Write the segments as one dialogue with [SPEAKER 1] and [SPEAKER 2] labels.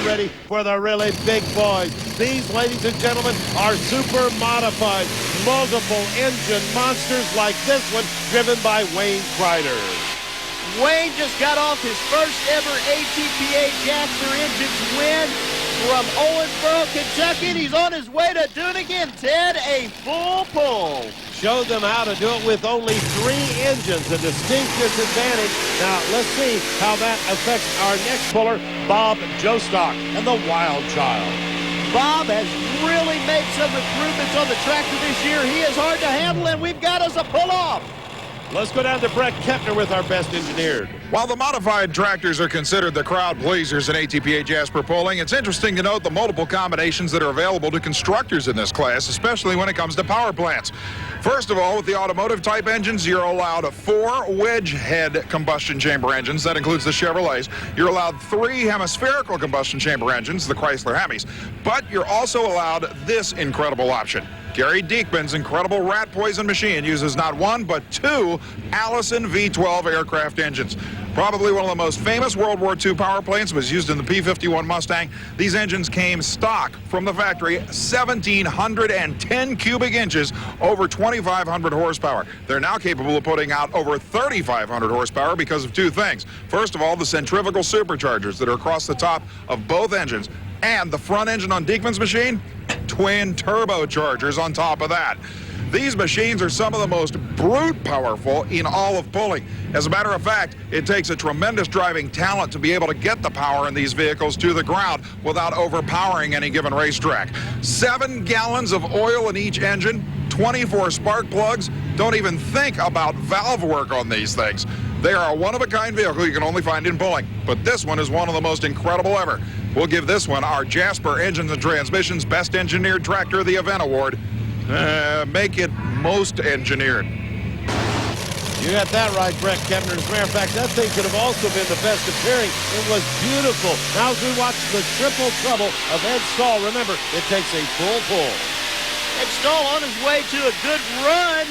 [SPEAKER 1] ready for the really big boys. These, ladies and gentlemen, are super modified, multiple engine monsters like this one, driven by Wayne Kreider.
[SPEAKER 2] Wayne just got off his first ever ATPA Jasper Engines win from Owensboro, Kentucky. And he's on his way to doing again, Ted, a full pull.
[SPEAKER 1] Showed them how to do it with only 3 engines, a distinct disadvantage. Now, let's see how that affects our next puller, Bob Jostock and the Wild Child.
[SPEAKER 2] Bob has really made some improvements on the tractor this year. He is hard to handle, and we've got us a pull-off.
[SPEAKER 1] Let's go down to Brett Kepner with our best engineered.
[SPEAKER 3] While the modified tractors are considered the crowd pleasers in ATPA Jasper Pulling, it's interesting to note the multiple combinations that are available to constructors in this class, especially when it comes to power plants. First of all, with the automotive type engines, you're allowed 4 wedge head combustion chamber engines. That includes the Chevrolets. You're allowed 3 hemispherical combustion chamber engines, the Chrysler Hemis. But you're also allowed this incredible option. Gary Diekman's incredible rat poison machine uses not 1, but 2 Allison V12 aircraft engines. Probably one of the most famous World War II power plants was used in the P-51 Mustang. These engines came stock from the factory, 1,710 cubic inches, over 2,500 horsepower. They're now capable of putting out over 3,500 horsepower because of 2 things. First of all, the centrifugal superchargers that are across the top of both engines, and the front engine on Diekman's machine, twin turbochargers on top of that. These machines are some of the most brute powerful in all of pulling. As a matter of fact, it takes a tremendous driving talent to be able to get the power in these vehicles to the ground without overpowering any given racetrack. 7 gallons of oil in each engine, 24 spark plugs. Don't even think about valve work on these things. They are a one-of-a-kind vehicle you can only find in pulling, but this one is one of the most incredible ever. We'll give this one our Jasper Engines and Transmissions Best Engineered Tractor of the Event Award. Make it most engineered.
[SPEAKER 1] You got that right, Brett Kepner. As a matter of fact, that thing could have also been the best appearing. It was beautiful. Now as we watch the triple trouble of Ed Stahl, remember, it takes a full pull.
[SPEAKER 2] Ed Stahl on his way to a good run,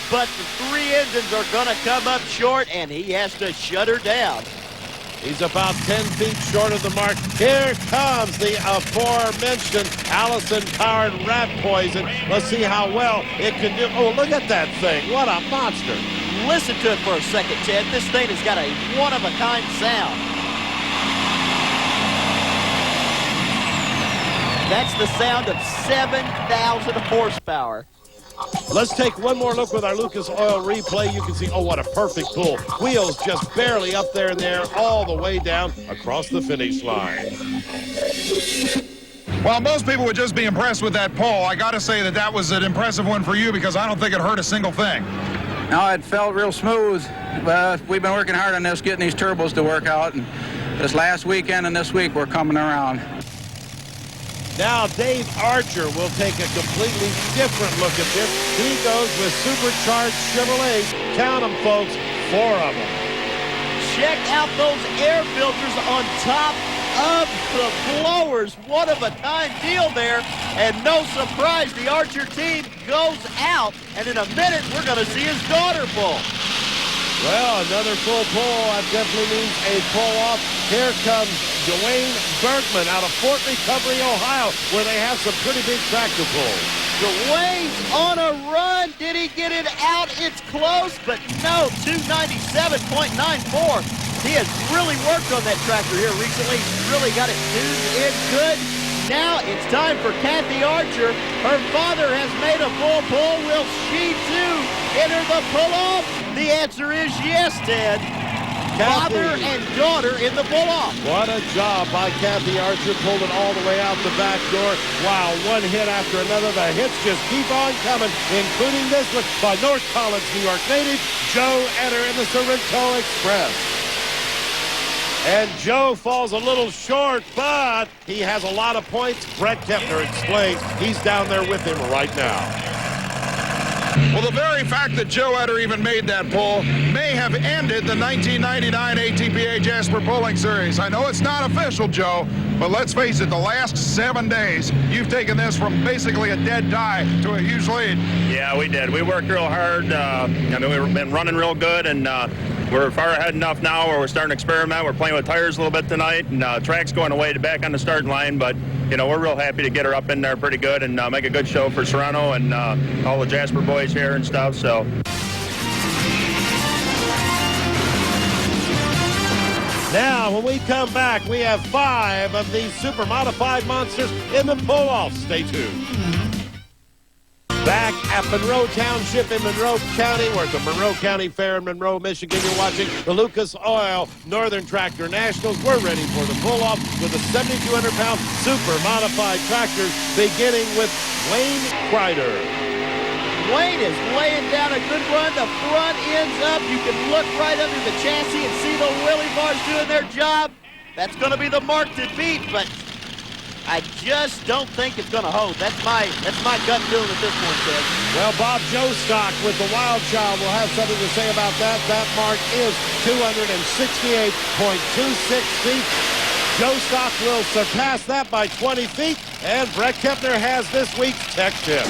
[SPEAKER 2] but the 3 engines are going to come up short, and he has to shut her down.
[SPEAKER 1] He's about 10 feet short of the mark. Here comes the aforementioned Allison-powered rat poison. Let's see how well it can do. Oh, look at that thing. What a monster.
[SPEAKER 2] Listen to it for a second, Ted. This thing has got a one-of-a-kind sound. That's the sound of 7,000 horsepower.
[SPEAKER 1] Let's take one more look with our Lucas Oil replay. You can see, oh, what a perfect pull. Wheels just barely up there in the air, all the way down across the finish line.
[SPEAKER 3] Well, most people would just be impressed with that pull. I got to say that was an impressive one for you because I don't think it hurt a single thing.
[SPEAKER 4] No, it felt real smooth. We've been working hard on this, getting these turbos to work out. And this last weekend and this week, we're coming around.
[SPEAKER 1] Now Dave Archer will take a completely different look at this. He goes with supercharged Chevrolets. Count them, folks, 4 of them.
[SPEAKER 2] Check out those air filters on top of the blowers. One-of-a-kind deal there. And no surprise, the Archer team goes out. And in a minute, we're going to see his daughter pull.
[SPEAKER 1] Well, another full pull. That definitely means a pull-off. Here comes Dwayne Bergman out of Fort Recovery, Ohio, where they have some pretty big tractor pulls.
[SPEAKER 2] Dwayne's on a run. Did he get it out? It's close, but no, 297.94. He has really worked on that tractor here recently. He's really got it tuned in good. Now it's time for Kathy Archer. Her father has made a full pull. Will she too enter the pull-off? The answer is yes, Ted. Father and daughter in the pull-off.
[SPEAKER 1] What a job by Kathy Archer. Pulled it all the way out the back door. Wow, one hit after another. The hits just keep on coming, including this one by North Collins, New York native, Joe Etter in the Sorrento Express. And Joe falls a little short, but he has a lot of points. Brett Kepner explains he's down there with him right now.
[SPEAKER 3] Well, the very fact that Joe Etter even made that pull may have ended the 1999 ATPA Jasper Pulling Series. I know it's not official, Joe, but let's face it, the last 7 days, you've taken this from basically a dead tie to a huge lead.
[SPEAKER 5] Yeah, we did. We worked real hard. We've been running real good, and we're far ahead enough now where we're starting to experiment. We're playing with tires a little bit tonight, and track's going away to back on the starting line. But, you know, we're real happy to get her up in there pretty good and make a good show for Serrano and all the Jasper boys here and stuff. So.
[SPEAKER 1] Now, when we come back, we have 5 of these super modified monsters in the pull-off. Stay tuned. Back at Monroe Township in Monroe County. We're at the Monroe County Fair in Monroe, Michigan. You're watching the Lucas Oil Northern Tractor Nationals. We're ready for the pull-off with the 7,200-pound super modified tractors, beginning with Wayne Kreider.
[SPEAKER 2] Wayne is laying down a good run. The front ends up. You can look right under the chassis and see the wheelie bars doing their job. That's going to be the mark to beat, but I just don't think it's going to hold. That's my gut feeling at this point, Ted.
[SPEAKER 1] Well, Bob Jostock with the Wild Child will have something to say about that. That mark is 268.26 feet. Jostock will surpass that by 20 feet, and Brett Kepner has this week's tech tip.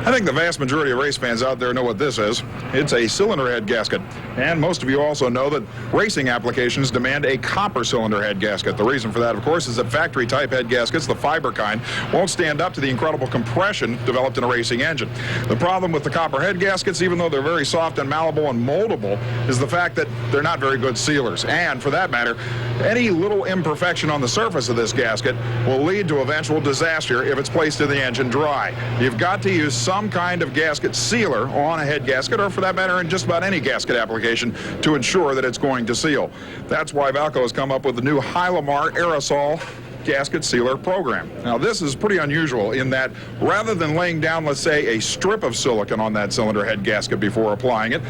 [SPEAKER 3] I think the vast majority of race fans out there know what this is. It's a cylinder head gasket. And most of you also know that racing applications demand a copper cylinder head gasket. The reason for that, of course, is that factory type head gaskets, the fiber kind, won't stand up to the incredible compression developed in a racing engine. The problem with the copper head gaskets, even though they're very soft and malleable and moldable, is the fact that they're not very good sealers. And for that matter, any little imperfection on the surface of this gasket will lead to eventual disaster if it's placed in the engine dry. You've got to use some kind of gasket sealer on a head gasket, or for that matter in just about any gasket application, to ensure that it's going to seal. That's why Valco has come up with the new Hylamar aerosol gasket sealer program. Now, this is pretty unusual in that rather than laying down, let's say, a strip of silicone on that cylinder head gasket before applying it,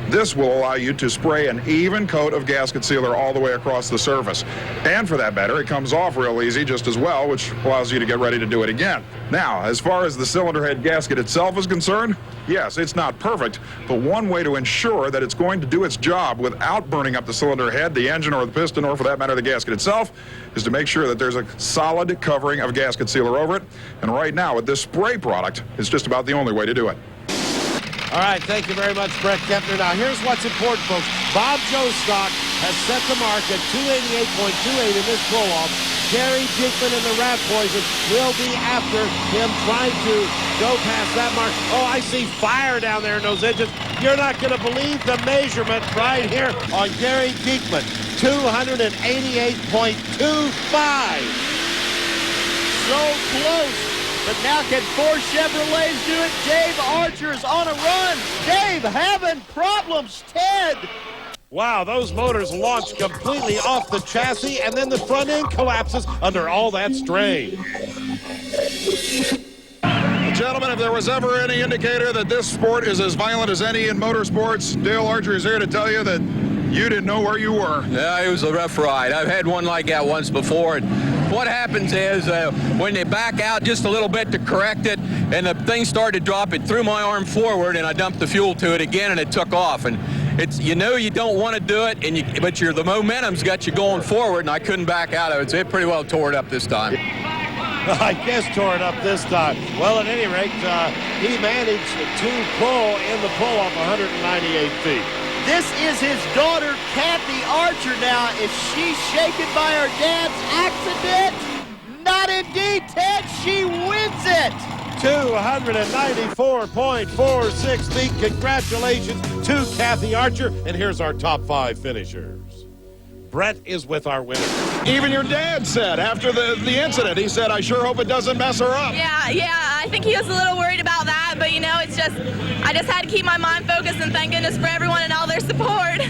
[SPEAKER 3] this will allow you to spray an even coat of gasket sealer all the way across the surface. And for that matter, it comes off real easy just as well, which allows you to get ready to do it again. Now, as far as the cylinder head gasket itself is concerned, yes, it's not perfect, but one way to ensure that it's going to do its job without burning up the cylinder head, the engine, or the piston, or for that matter, the gasket itself, is to make sure that there's a solid covering of gasket sealer over it. And right now, with this spray product, it's just about the only way to do it.
[SPEAKER 1] All right, thank you very much, Brett Kepner. Now, here's what's important, folks. Bob Jostock has set the mark at 288.28 in this pull-off. Gary Dinkman and the Rat Poison will be after him trying to go past that mark. Oh, I see fire down there in those engines. You're not going to believe the measurement right here on Gary Dinkman. 288.25.
[SPEAKER 2] So close. But now can 4 Chevrolets do it? Dave Archer's on a run. Dave having problems, Ted.
[SPEAKER 1] Wow, those motors launch completely off the chassis, and then the front end collapses under all that strain.
[SPEAKER 3] Gentlemen, if there was ever any indicator that this sport is as violent as any in motorsports, Dale Archer is here to tell you that you didn't know where you were.
[SPEAKER 6] Yeah, it was a rough ride. I've had one like that once before. And what happens is when they back out just a little bit to correct it, and the thing started to drop, it threw my arm forward, and I dumped the fuel to it again, and it took off. And it's, you know, you don't want to do it, and but the momentum's got you going forward, and I couldn't back out of it. So it pretty well tore it up this time.
[SPEAKER 1] I guess tore it up this time. Well, at any rate, he managed to pull in the pull-off 198 feet.
[SPEAKER 2] This is his daughter, Kathy Archer now. Is she shaken by her dad's accident? Not indeed, Ted. She wins it.
[SPEAKER 1] 294.46 feet. Congratulations to Kathy Archer. And here's our top 5 finishers. Brett is with our winner.
[SPEAKER 3] Even your dad said after the incident, he said, I sure hope it doesn't mess her up.
[SPEAKER 7] Yeah, I think he was a little worried about that, but you know, I just had to keep my mind focused and thank goodness for everyone and all their support.